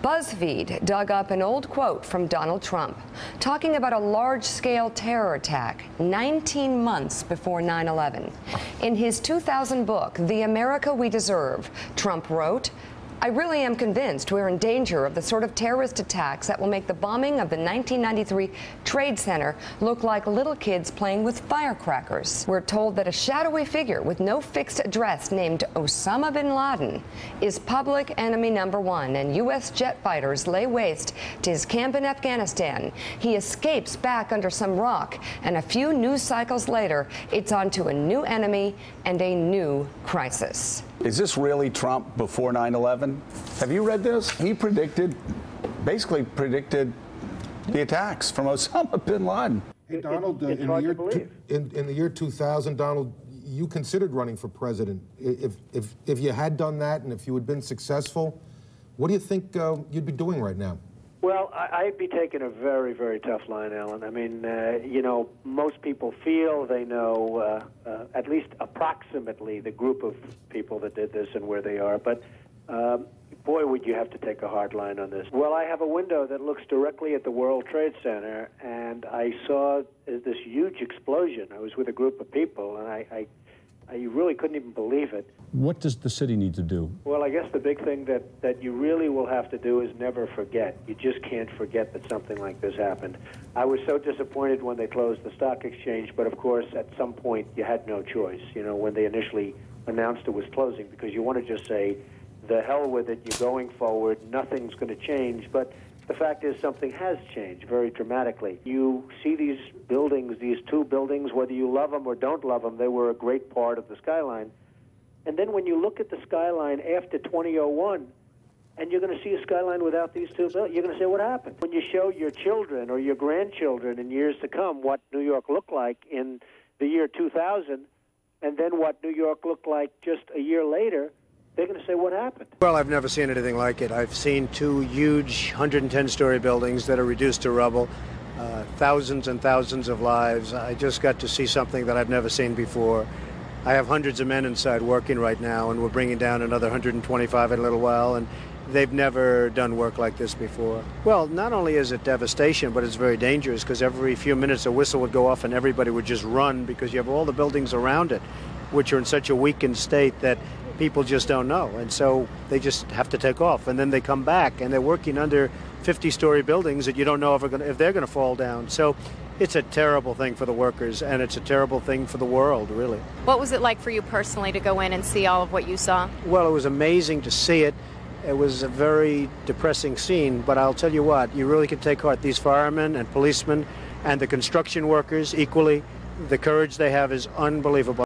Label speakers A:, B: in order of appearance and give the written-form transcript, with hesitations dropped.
A: BuzzFeed dug up an old quote from Donald Trump talking about a large-scale terror attack 19 months before 9/11. In his 2000 book, The America We Deserve, Trump wrote, "I really am convinced we're in danger of the sort of terrorist attacks that will make the bombing of the 1993 Trade Center look like little kids playing with firecrackers." We're told that a shadowy figure with no fixed address named Osama Bin Laden is public enemy #1, and U.S. jet fighters lay waste to his camp in Afghanistan. He escapes back under some rock, and a few news cycles later, it's on to a new enemy and a new crisis.
B: Is this really Trump before 9/11? Have you read this? He basically predicted the attacks from Osama Bin Laden.
C: Hey, Donald,
D: it's hard to believe.
C: in the year 2000, Donald, you considered running for president. If you had done that and if you had been successful, what do you think you'd be doing right now?
D: Well, I'd be taking a very, very tough line, Alan. I mean, most people feel they know at least approximately the group of people that did this and where they are. But, boy, would you have to take a hard line on this. Well, I have a window that looks directly at the World Trade Center, and I saw this huge explosion. I was with a group of people, and I really couldn't even believe it.
E: What does the city need to do?
D: Well, I guess the big thing that you really will have to do is never forget. You just can't forget that something like this happened. I was so disappointed when they closed the stock exchange, but of course, at some point, you had no choice, when they initially announced it was closing, because you want to just say, the hell with it, you're going forward, nothing's going to change. But the fact is something has changed very dramatically. You see these buildings, these two buildings, whether you love them or don't love them, they were a great part of the skyline. And then when you look at the skyline after 2001, and you're going to see a skyline without these two buildings, you're going to say, what happened? When you show your children or your grandchildren in years to come what New York looked like in the year 2000, and then what New York looked like just a year later, they're going to say, what happened?
F: Well, I've never seen anything like it. I've seen two huge 110-story buildings that are reduced to rubble, thousands and thousands of lives. I just got to see something that I've never seen before. I have hundreds of men inside working right now, and we're bringing down another 125 in a little while, and they've never done work like this before. Well, not only is it devastation, but it's very dangerous, because every few minutes a whistle would go off and everybody would just run, because you have all the buildings around it, which are in such a weakened state that people just don't know, and so they just have to take off, and then they come back, and they're working under 50-story buildings that you don't know if they're going to fall down. So it's a terrible thing for the workers, and it's a terrible thing for the world, really.
G: What was it like for you personally to go in and see all of what you saw?
F: Well, it was amazing to see it. It was a very depressing scene, but I'll tell you what, you really can take heart. These firemen and policemen and the construction workers equally, the courage they have is unbelievable.